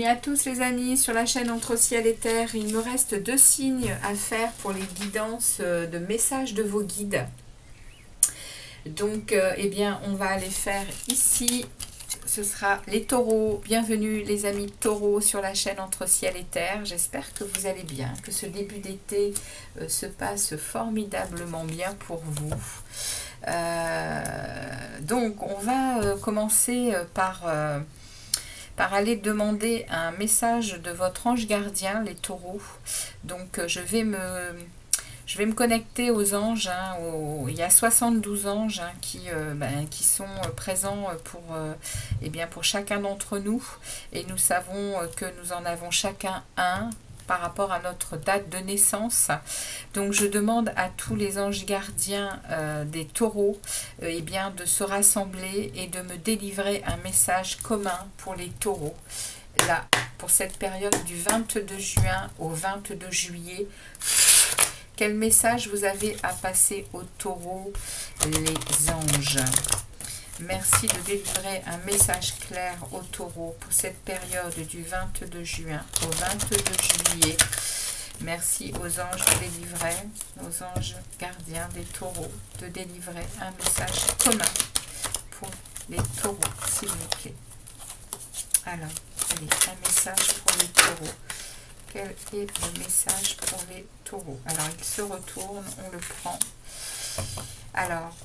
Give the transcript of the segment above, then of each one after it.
Bienvenue à tous les amis sur la chaîne Entre Ciel et Terre. Il me reste 2 signes à faire pour les guidances de messages de vos guides. Donc, eh bien, on va aller faire ici. Ce sera les taureaux. Bienvenue les amis taureaux sur la chaîne Entre Ciel et Terre. J'espère que vous allez bien, que ce début d'été se passe formidablement bien pour vous. Donc, on va commencer par aller demander un message de votre ange gardien, les taureaux. Donc, je vais me connecter aux anges. Il y a 72 anges qui sont présents pour chacun d'entre nous. Et nous savons que nous en avons chacun un par rapport à notre date de naissance. Donc je demande à tous les anges gardiens des taureaux de se rassembler et de me délivrer un message commun pour les taureaux. Là, pour cette période du 22 juin au 22 juillet, quel message vous avez à passer aux taureaux, les anges? Merci de délivrer un message clair aux taureaux pour cette période du 22 juin au 22 juillet. Merci aux anges de délivrer, aux anges gardiens des taureaux, de délivrer un message commun pour les taureaux, s'il vous plaît. Alors, allez, un message pour les taureaux. Quel est le message pour les taureaux? Alors, il se retourne, on le prend. Alors,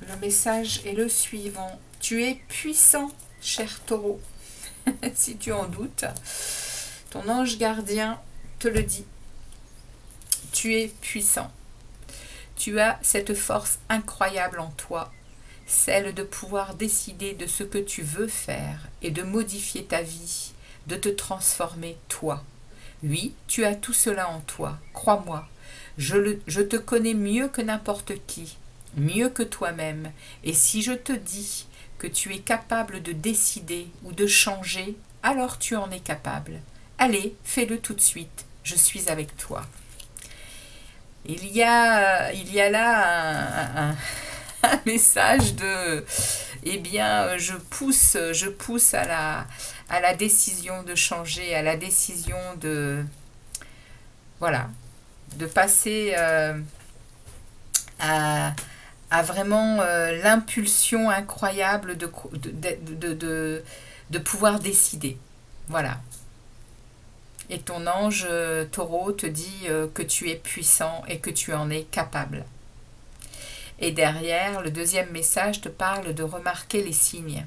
le message est le suivant. Tu es puissant, cher taureau. Si tu en doutes, ton ange gardien te le dit. Tu es puissant. Tu as cette force incroyable en toi, celle de pouvoir décider de ce que tu veux faire et de modifier ta vie, de te transformer toi. Oui, tu as tout cela en toi, crois-moi. Je te connais mieux que n'importe qui, mieux que toi-même. Et si je te dis que tu es capable de décider ou de changer, alors tu en es capable. Allez, fais-le tout de suite. Je suis avec toi. Il y a là un message de, je pousse à la décision de changer, à la décision de, voilà, de passer à vraiment l'impulsion incroyable de pouvoir décider. Voilà. Et ton ange taureau te dit que tu es puissant et que tu en es capable. Et derrière, le deuxième message te parle de remarquer les signes.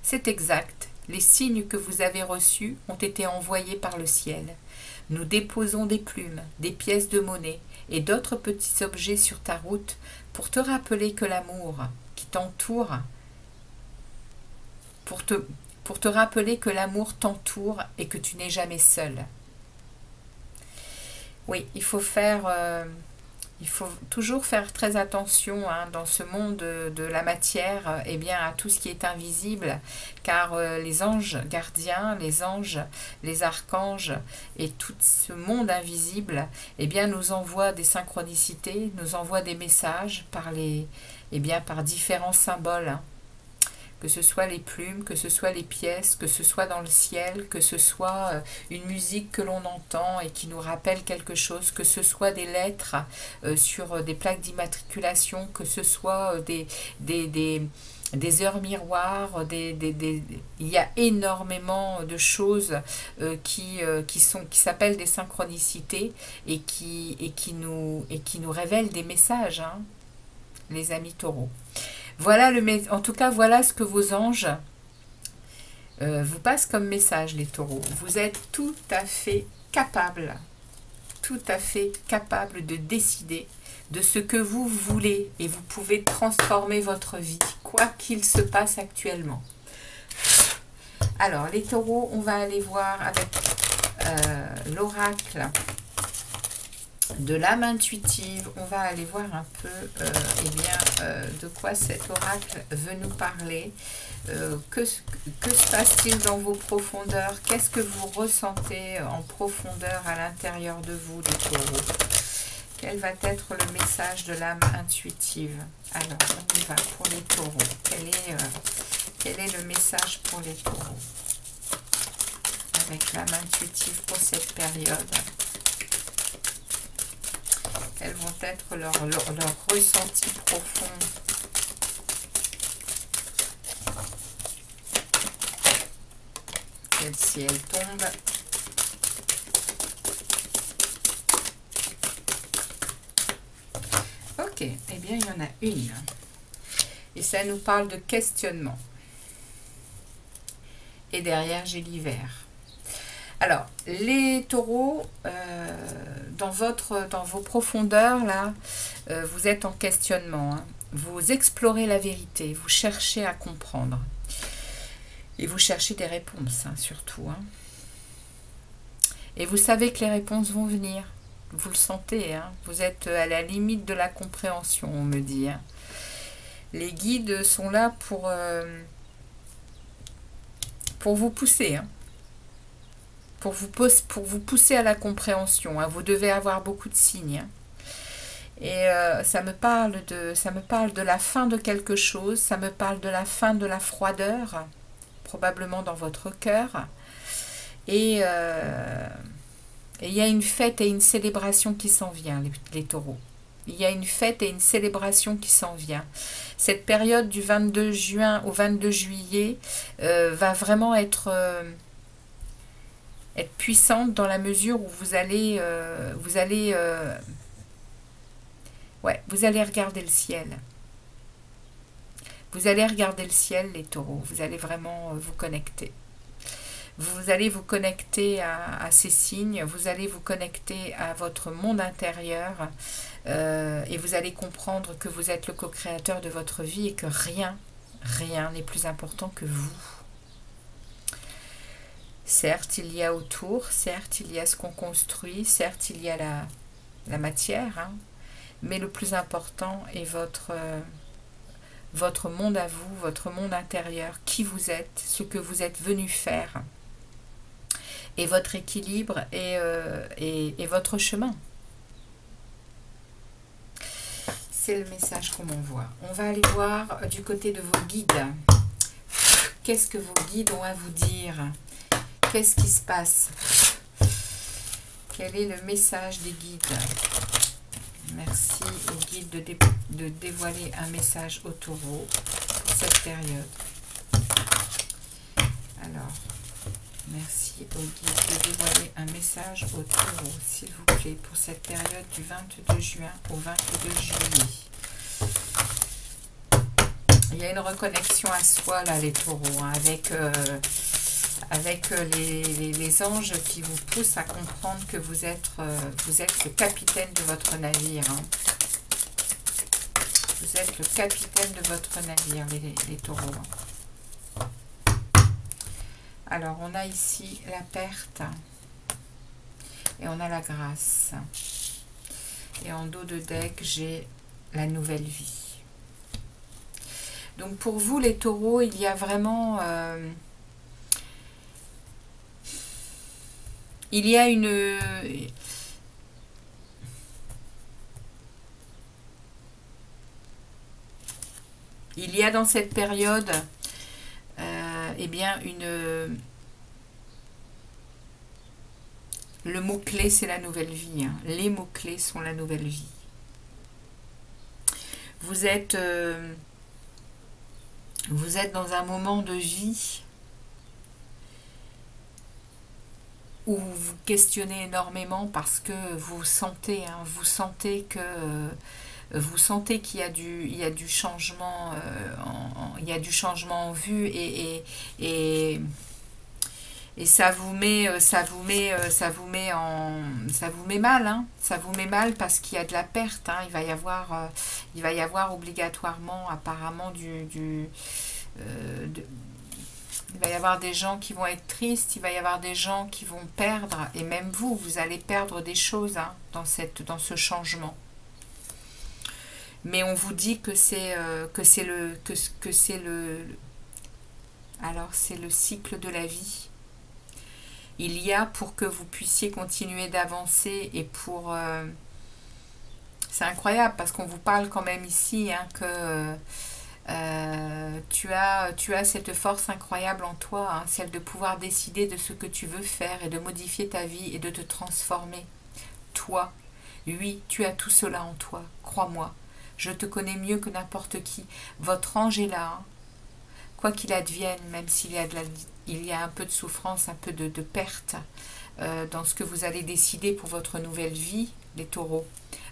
C'est exact. Les signes que vous avez reçus ont été envoyés par le ciel. Nous déposons des plumes, des pièces de monnaie et d'autres petits objets sur ta route pour te rappeler que l'amour qui t'entoure, pour te rappeler que l'amour t'entoure et que tu n'es jamais seul. Oui, il faut toujours faire très attention dans ce monde de la matière à tout ce qui est invisible, car les anges gardiens, les anges, les archanges et tout ce monde invisible nous envoient des synchronicités, nous envoient des messages par différents symboles. Que ce soit les plumes, que ce soit les pièces, que ce soit dans le ciel, que ce soit une musique que l'on entend et qui nous rappelle quelque chose, que ce soit des lettres sur des plaques d'immatriculation, que ce soit des heures miroirs, il y a énormément de choses qui s'appellent des synchronicités et qui nous révèlent des messages, les amis taureaux. Voilà en tout cas, voilà ce que vos anges vous passent comme message, les taureaux. Vous êtes tout à fait capable de décider de ce que vous voulez et vous pouvez transformer votre vie, quoi qu'il se passe actuellement. Alors, les taureaux, on va aller voir avec l'oracle de l'âme intuitive. On va aller voir un peu de quoi cet oracle veut nous parler. Que se passe-t-il dans vos profondeurs? Qu'est-ce que vous ressentez en profondeur à l'intérieur de vous, les taureaux? Quel va être le message de l'âme intuitive? Alors, on y va pour les taureaux. Quel est le message pour les taureaux? avec l'âme intuitive pour cette période. Quels vont être leurs ressentis profonds. Si elle tombe. Ok, eh bien il y en a une. Et ça nous parle de questionnement. Et derrière j'ai l'hiver. Alors, les taureaux, dans vos profondeurs, là, vous êtes en questionnement. Hein. Vous explorez la vérité, vous cherchez à comprendre. Et vous cherchez des réponses, hein, surtout. Hein. Et vous savez que les réponses vont venir. Vous le sentez. Hein. Vous êtes à la limite de la compréhension, on me dit. Hein. Les guides sont là pour vous pousser. Hein. Pour vous pousser à la compréhension. Hein. Vous devez avoir beaucoup de signes. Hein. Et ça me parle de la fin de quelque chose. Ça me parle de la fin de la froideur. Probablement dans votre cœur. Et il y a une fête et une célébration qui s'en vient, les taureaux. Il y a une fête et une célébration qui s'en vient. Cette période du 22 juin au 22 juillet va vraiment être puissante dans la mesure où vous allez regarder le ciel. Vous allez regarder le ciel, les taureaux. Vous allez vraiment vous connecter. Vous allez vous connecter à ces signes. Vous allez vous connecter à votre monde intérieur. Et vous allez comprendre que vous êtes le co-créateur de votre vie et que rien n'est plus important que vous. Certes, il y a autour. Certes, il y a ce qu'on construit. Certes, il y a la matière. Hein, mais le plus important est votre monde à vous, votre monde intérieur, qui vous êtes, ce que vous êtes venu faire, et votre équilibre et votre chemin. C'est le message qu'on m'envoie. On va aller voir du côté de vos guides. Qu'est-ce que vos guides ont à vous dire? Qu'est-ce qui se passe? Quel est le message des guides? Merci aux guides de dévoiler un message au taureau pour cette période. Alors, merci aux guides de dévoiler un message au taureau, s'il vous plaît, pour cette période du 22 juin au 22 juillet. Il y a une reconnexion à soi, là, les taureaux, hein, avec les anges qui vous poussent à comprendre que vous êtes le capitaine de votre navire. Hein. Vous êtes le capitaine de votre navire, les taureaux. Hein. Alors, on a ici la perte et on a la grâce. Et en dos de deck, j'ai la nouvelle vie. Donc, pour vous, les taureaux, il y a vraiment... il y a dans cette période, eh bien, le mot-clé, c'est la nouvelle vie. Hein. Les mots-clés sont la nouvelle vie. Vous êtes dans un moment de vie où vous questionnez énormément parce que vous sentez, hein, vous sentez qu'il y a du changement, il y a du changement en vue et ça vous met mal, hein, ça vous met mal parce qu'il y a de la perte, hein, il va y avoir obligatoirement apparemment il va y avoir des gens qui vont être tristes, il va y avoir des gens qui vont perdre, et même vous allez perdre des choses, hein, dans ce changement. Mais on vous dit que c'est le cycle de la vie. Il y a pour que vous puissiez continuer d'avancer et pour... c'est incroyable parce qu'on vous parle quand même ici, hein, que Tu as cette force incroyable en toi, hein, celle de pouvoir décider de ce que tu veux faire et de modifier ta vie et de te transformer. Toi, oui, tu as tout cela en toi, crois-moi. Je te connais mieux que n'importe qui. Votre ange est là, hein. Quoi qu'il advienne, même s'il y a il y a un peu de souffrance, un peu de perte dans ce que vous allez décider pour votre nouvelle vie, les taureaux,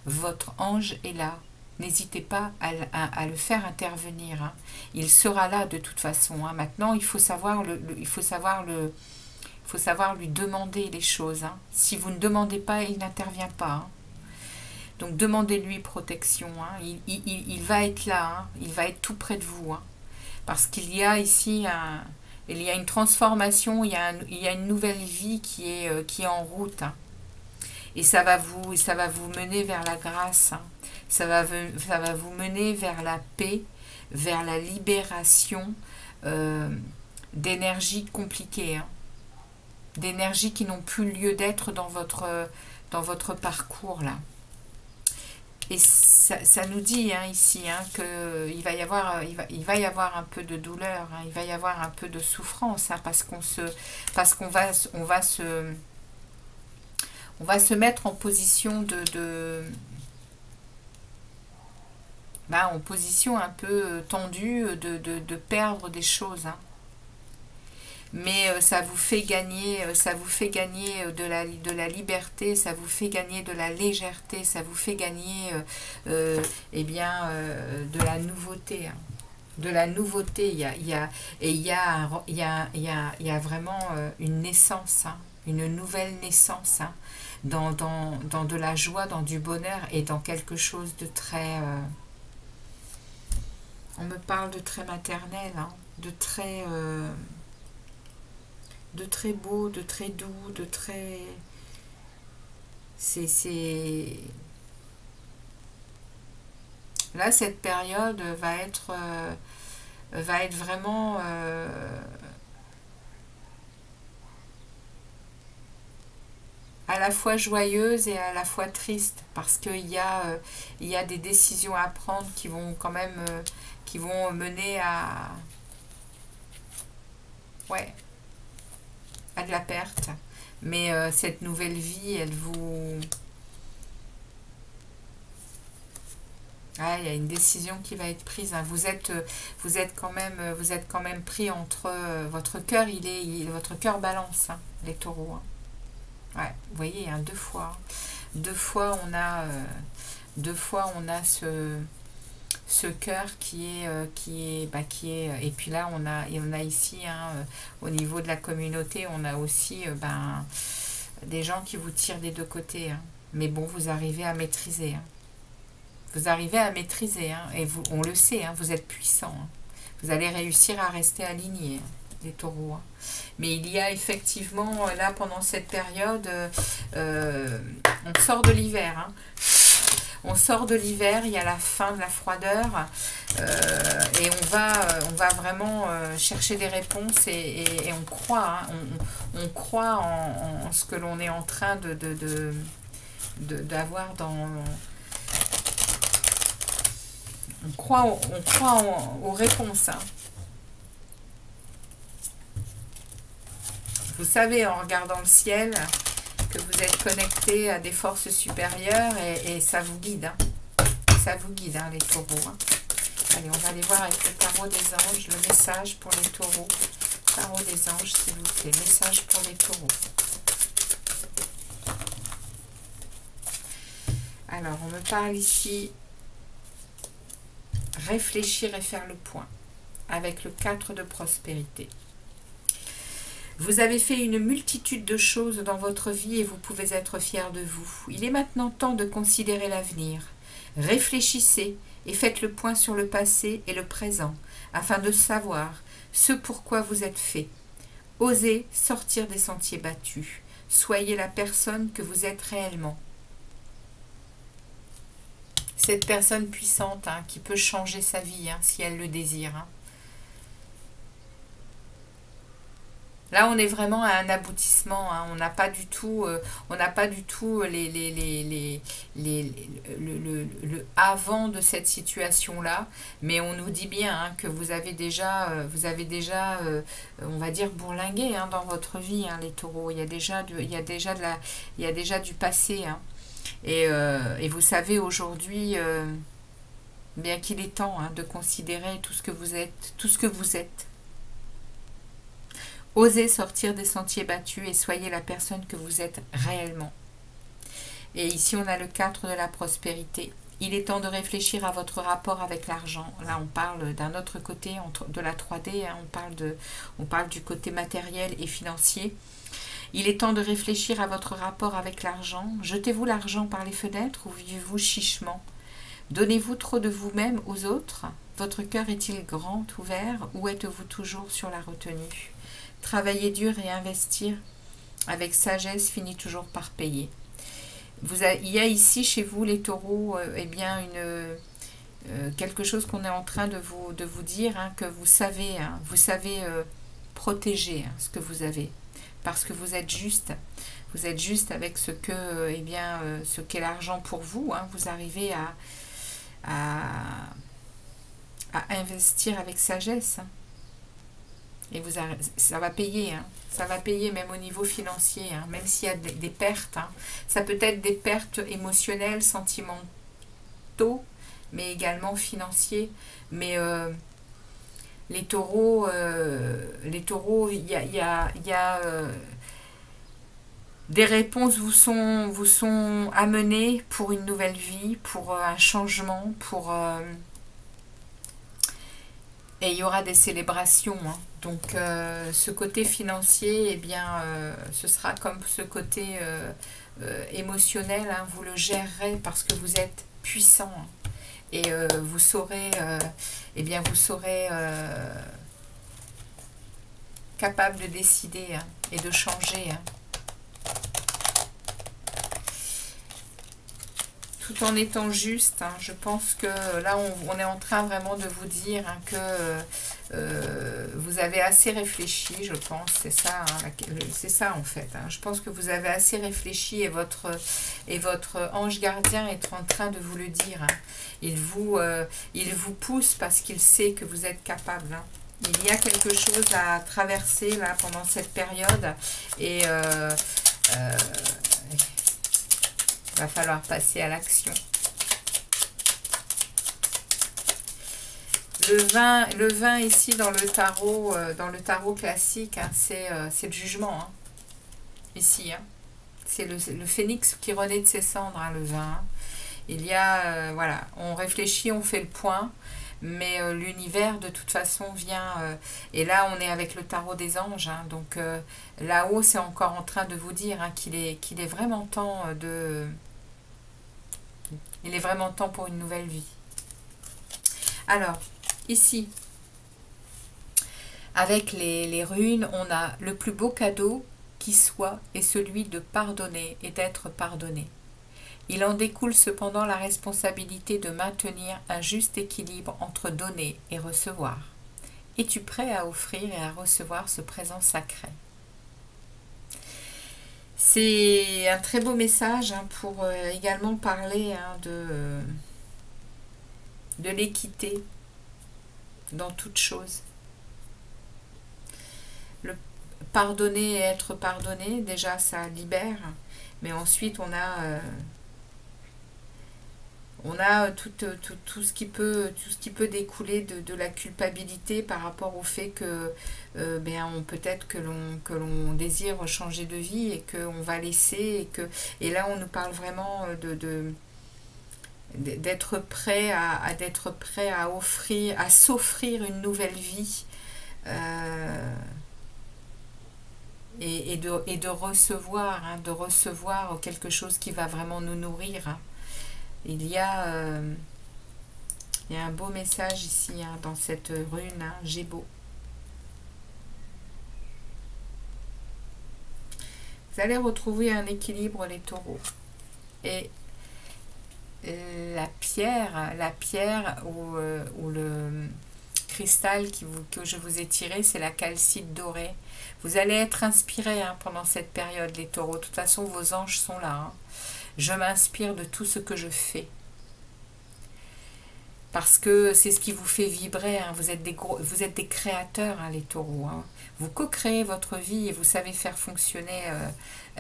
votre ange est là. N'hésitez pas à le faire intervenir, hein. Il sera là de toute façon, hein. Maintenant, il faut savoir lui demander les choses, hein. Si vous ne demandez pas, il n'intervient pas, hein. Donc demandez-lui protection, hein. Il va être là, hein. Il va être tout près de vous, hein. Parce qu'il y a ici il y a une transformation, il y a une nouvelle vie qui est en route, hein. Et ça va vous mener vers la grâce, hein. Ça va vous mener vers la paix, vers la libération d'énergies compliquées, hein. D'énergies qui n'ont plus lieu d'être dans votre parcours là. Et ça nous dit, hein, ici, hein, qu'il va y avoir, il va y avoir un peu de douleur, hein, il va y avoir un peu de souffrance, hein, parce qu'on va se mettre en position en position un peu tendue de perdre des choses, hein. Mais ça vous fait gagner de la liberté, ça vous fait gagner de la légèreté, ça vous fait gagner de la nouveauté, hein. De la nouveauté, il y a vraiment une naissance, hein, une nouvelle naissance, hein, dans de la joie, dans du bonheur et dans quelque chose de très on me parle de très maternel, hein, de très beau, de très doux, de très... Là, cette période va être vraiment à la fois joyeuse et à la fois triste, parce qu'il y a des décisions à prendre qui vont quand même qui vont mener à de la perte. Mais cette nouvelle vie, elle vous... il y a une décision qui va être prise, hein. Vous êtes quand même pris entre votre cœur, votre cœur balance, hein, les taureaux, hein. Ouais, vous voyez, hein, deux fois on a ce cœur qui est et puis là on a ici, hein, au niveau de la communauté, on a aussi des gens qui vous tirent des deux côtés, hein. Mais bon, vous arrivez à maîtriser, hein. Vous arrivez à maîtriser, hein, et on le sait, hein, vous êtes puissant, hein. Vous allez réussir à rester aligné, hein, les taureaux, hein. Mais il y a effectivement, là, pendant cette période, on sort de l'hiver, hein. On sort de l'hiver, il y a la fin de la froideur, et on va vraiment chercher des réponses, et on croit, hein, on croit en ce que l'on est en train d'avoir dans... On croit aux réponses, hein. Vous savez, en regardant le ciel, que vous êtes connecté à des forces supérieures, et ça vous guide, hein. Ça vous guide, hein, les taureaux, hein. Allez, on va aller voir avec le tarot des anges le message pour les taureaux. Tarot des anges, s'il vous plaît. Message pour les taureaux. Alors, on me parle ici réfléchir et faire le point avec le 4 de prospérité. Vous avez fait une multitude de choses dans votre vie et vous pouvez être fiers de vous. Il est maintenant temps de considérer l'avenir. Réfléchissez et faites le point sur le passé et le présent afin de savoir ce pourquoi vous êtes fait. Osez sortir des sentiers battus. Soyez la personne que vous êtes réellement. Cette personne puissante, hein, qui peut changer sa vie, hein, si elle le désire, hein. Là, on est vraiment à un aboutissement, hein. On n'a pas du tout, le avant de cette situation-là, mais on nous dit bien, hein, que on va dire, bourlingué, hein, dans votre vie, hein, les taureaux. Il y a déjà du passé, hein. Et vous savez aujourd'hui, bien qu'il est temps, hein, de considérer tout ce que vous êtes, tout ce que vous êtes. Osez sortir des sentiers battus et soyez la personne que vous êtes réellement. Et ici, on a le 4 de la prospérité. Il est temps de réfléchir à votre rapport avec l'argent. Là, on parle d'un autre côté de la 3D, hein, on parle du côté matériel et financier. Il est temps de réfléchir à votre rapport avec l'argent. Jetez-vous l'argent par les fenêtres ou vivez-vous chichement? Donnez-vous trop de vous-même aux autres? Votre cœur est-il grand ouvert ou êtes-vous toujours sur la retenue? Travailler dur et investir avec sagesse finit toujours par payer. Il y a ici chez vous, les taureaux, eh bien quelque chose qu'on est en train de vous dire, hein, que vous savez, hein, protéger, hein, ce que vous avez. Parce que vous êtes juste avec ce que, ce qu'est l'argent pour vous, hein. Vous arrivez à investir avec sagesse, hein. Et ça va payer, hein. Ça va payer même au niveau financier, hein, même s'il y a des pertes, hein. Ça peut être des pertes émotionnelles, sentimentaux, mais également financiers. Mais les taureaux, il y a des réponses vous sont amenées pour une nouvelle vie, pour un changement, et il y aura des célébrations, hein. Donc ce côté financier, eh bien, ce sera comme ce côté émotionnel, hein. Vous le gérerez parce que vous êtes puissant, hein. Et vous serez capable de décider, hein, et de changer, hein. Tout en étant juste, hein. Je pense que là, on est en train vraiment de vous dire, hein, que vous avez assez réfléchi, je pense. C'est ça, hein, c'est ça en fait, hein. Je pense que vous avez assez réfléchi et votre ange gardien est en train de vous le dire, hein. Il vous pousse parce qu'il sait que vous êtes capable, hein. Il y a quelque chose à traverser là pendant cette période et va falloir passer à l'action. Le vin ici dans le tarot classique, hein, c'est le jugement, hein, ici, hein. C'est le phénix qui renaît de ses cendres, hein, le vin, hein. Il y a, voilà, on réfléchit, on fait le point, mais l'univers de toute façon vient, et là on est avec le tarot des anges, hein, donc là-haut c'est encore en train de vous dire, hein, qu'il est vraiment temps il est vraiment temps pour une nouvelle vie. Alors, ici, avec les runes, on a le plus beau cadeau qui soit est celui de pardonner et d'être pardonné. Il en découle cependant la responsabilité de maintenir un juste équilibre entre donner et recevoir. Es-tu prêt à offrir et à recevoir ce présent sacré? C'est un très beau message, hein, pour également parler, hein, de l'équité dans toute chose. Le pardonner et être pardonné, déjà ça libère, mais ensuite on a tout ce qui peut découler de la culpabilité par rapport au fait que peut-être que l'on désire changer de vie et qu'on va laisser, et là on nous parle vraiment d'être prêt à offrir, à s'offrir une nouvelle vie, et de recevoir, hein, de recevoir quelque chose qui va vraiment nous nourrir, hein. Il y a un beau message ici, hein, dans cette rune, hein, Gémeaux. Vous allez retrouver un équilibre, les taureaux. Et la pierre ou le cristal que je vous ai tiré, c'est la calcite dorée. Vous allez être inspiré hein, pendant cette période, les taureaux. De toute façon, vos anges sont là. Hein. Je m'inspire de tout ce que je fais. Parce que c'est ce qui vous fait vibrer. Hein. Vous êtes des créateurs, hein, les taureaux. Hein. Vous co-créez votre vie et vous savez faire fonctionner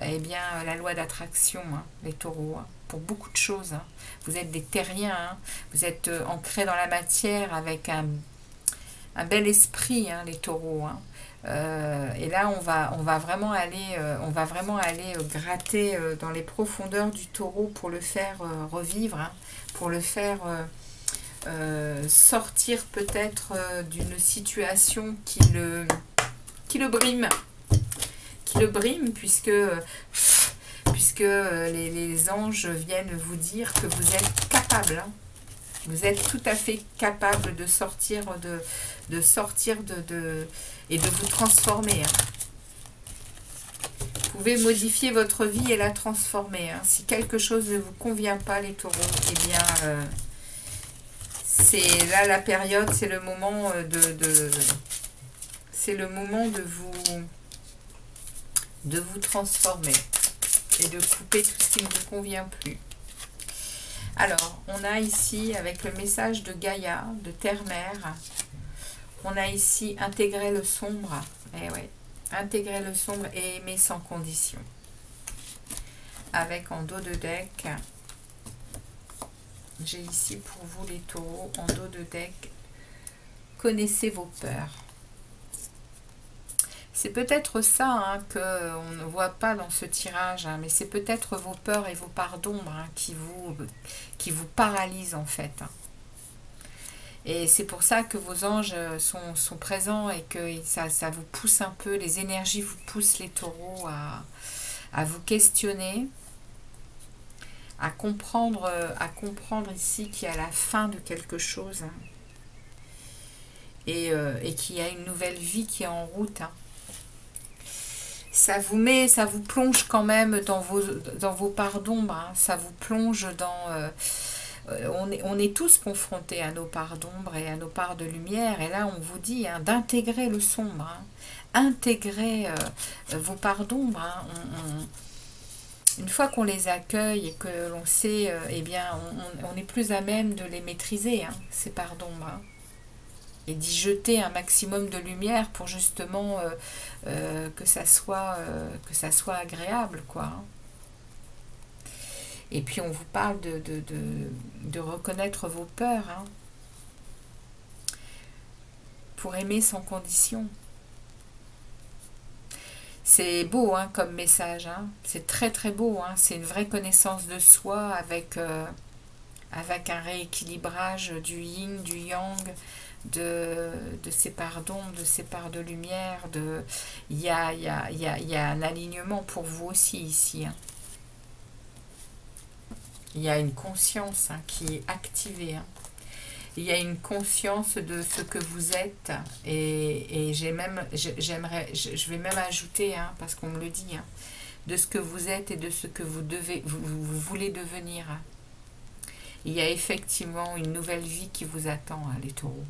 eh bien, la loi d'attraction, hein, les taureaux. Hein, pour beaucoup de choses. Hein. Vous êtes des terriens. Hein. Vous êtes ancrés dans la matière avec un bel esprit, hein, les taureaux. Hein. Et là, on va vraiment aller gratter dans les profondeurs du taureau pour le faire revivre, hein, pour le faire sortir peut-être d'une situation qui le brime, puisque les anges viennent vous dire que vous êtes capable. Hein. Vous êtes tout à fait capable de sortir et de vous transformer. Hein. Vous pouvez modifier votre vie et la transformer. Hein. Si quelque chose ne vous convient pas, les taureaux, eh bien, c'est là la période, c'est le moment de vous transformer et de couper tout ce qui ne vous convient plus. Alors, on a ici, avec le message de Gaïa, de Terre-Mère, on a ici intégrer le sombre. Eh ouais, intégrer le sombre et aimer sans condition. Avec en dos de deck, j'ai ici pour vous les taureaux, en dos de deck, connaissez vos peurs. C'est peut-être ça hein, qu'on ne voit pas dans ce tirage, hein, mais c'est peut-être vos peurs et vos parts d'ombre hein, qui vous paralysent en fait. Hein. Et c'est pour ça que vos anges sont présents et que ça vous pousse un peu, les énergies vous poussent les taureaux à vous questionner, à comprendre ici qu'il y a la fin de quelque chose hein, et qu'il y a une nouvelle vie qui est en route. Hein. Ça vous plonge quand même dans vos parts d'ombre, hein. Ça vous plonge dans... on est tous confrontés à nos parts d'ombre et à nos parts de lumière, et là on vous dit hein, d'intégrer le sombre, hein. Intégrer vos parts d'ombre. Hein. Une fois qu'on les accueille et que l'on sait, eh bien on est plus à même de les maîtriser, hein, ces parts d'ombre. Hein. Et d'y jeter un maximum de lumière pour justement que ça soit agréable, quoi. Hein. Et puis on vous parle de reconnaître vos peurs, hein, pour aimer sans condition. C'est beau hein, comme message, hein. C'est très très beau, hein. C'est une vraie connaissance de soi avec un rééquilibrage du yin, du yang, de ces parts d'ombre, de ces parts de lumière. Il y a un alignement pour vous aussi ici. Hein. Il y a une conscience hein, qui est activée. Hein. Il y a une conscience de ce que vous êtes. Et je vais même ajouter, hein, parce qu'on me le dit, hein, de ce que vous êtes et de ce que vous voulez devenir. Hein. Il y a effectivement une nouvelle vie qui vous attend, hein, les taureaux.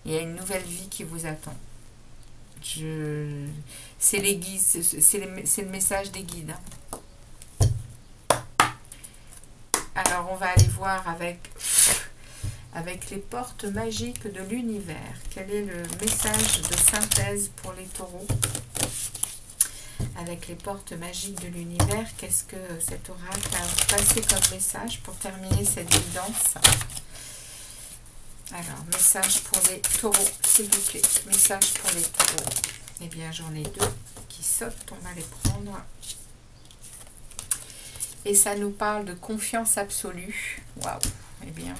Il y a une nouvelle vie qui vous attend. C'est les guides, c'est le message des guides. Hein. Alors, on va aller voir avec les portes magiques de l'univers. Quel est le message de synthèse pour les taureaux? Avec les portes magiques de l'univers, qu'est-ce que cet oracle a passé comme message pour terminer cette guidance? Alors, message pour les taureaux, s'il vous plaît. Message pour les taureaux. Eh bien, j'en ai deux qui sautent. On va les prendre. Et ça nous parle de confiance absolue. Waouh. Eh bien.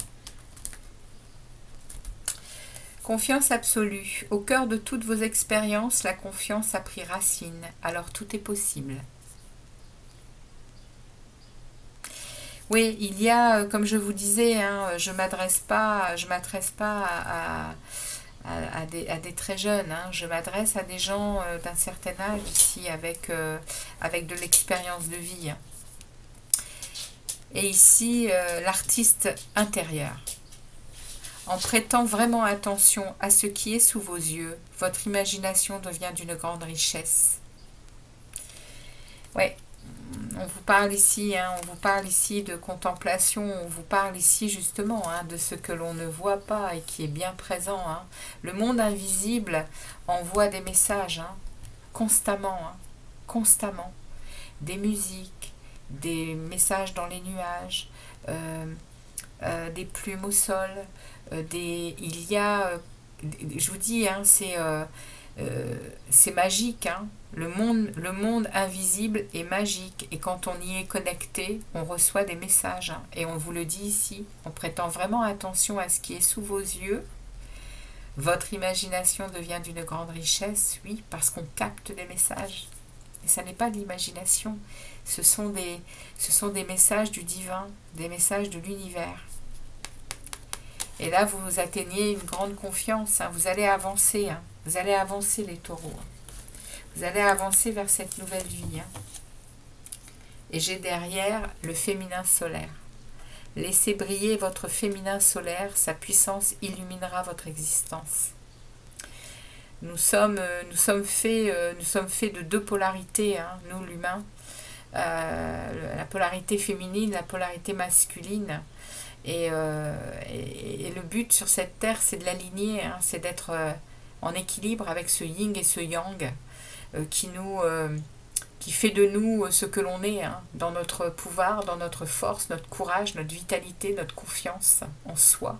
Confiance absolue. Au cœur de toutes vos expériences, la confiance a pris racine. Alors, tout est possible. Oui, il y a, comme je vous disais, hein, je m'adresse pas à des très jeunes. Hein. Je m'adresse à des gens d'un certain âge ici, avec de l'expérience de vie. Hein. Et ici, l'artiste intérieur. En prêtant vraiment attention à ce qui est sous vos yeux, votre imagination devient d'une grande richesse. Ouais, on vous parle ici, hein, on vous parle ici de contemplation, on vous parle ici justement hein, de ce que l'on ne voit pas et qui est bien présent. Hein. Le monde invisible envoie des messages constamment, constamment. Des musiques, des messages dans les nuages, des plumes au sol, il y a, je vous dis, hein, c'est magique, hein. Le monde invisible est magique et quand on y est connecté, on reçoit des messages. Hein. Et on vous le dit ici, en prêtant vraiment attention à ce qui est sous vos yeux, votre imagination devient d'une grande richesse, oui, parce qu'on capte des messages. Et ça n'est pas de l'imagination, ce sont des messages du divin, des messages de l'univers. Et là, vous atteignez une grande confiance, hein. Vous allez avancer, hein. Vous allez avancer les taureaux. Hein. Vous allez avancer vers cette nouvelle vie. Hein. Et j'ai derrière le féminin solaire. Laissez briller votre féminin solaire, sa puissance illuminera votre existence. Nous sommes faits de deux polarités, hein, nous l'humain. La polarité féminine, la polarité masculine. Et le but sur cette terre, c'est de l'aligner, hein, c'est d'être en équilibre avec ce yin et ce yang qui fait de nous ce que l'on est, hein, dans notre pouvoir, dans notre force, notre courage, notre vitalité, notre confiance en soi.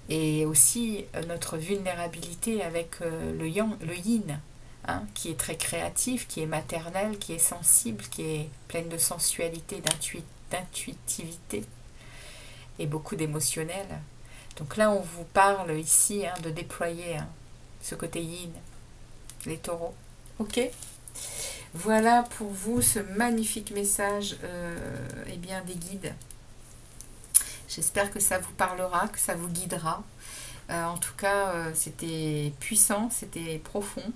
Et aussi notre vulnérabilité avec le yin, hein, qui est très créatif, qui est maternel, qui est sensible, qui est pleine de sensualité, d'intuitivité et beaucoup d'émotionnel. Donc là, on vous parle ici hein, de déployer hein, ce côté yin, les taureaux. Ok ? Voilà pour vous ce magnifique message eh bien, des guides. J'espère que ça vous parlera, que ça vous guidera. En tout cas, c'était puissant, c'était profond.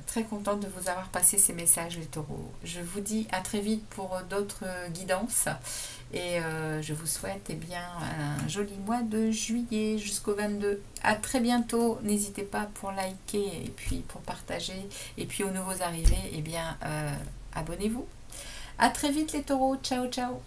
Très contente de vous avoir passé ces messages, les taureaux. Je vous dis à très vite pour d'autres guidances. Et je vous souhaite eh bien, un joli mois de juillet jusqu'au 22. À très bientôt. N'hésitez pas pour liker et puis pour partager. Et puis aux nouveaux arrivés, eh bien, abonnez-vous. À très vite les taureaux. Ciao, ciao.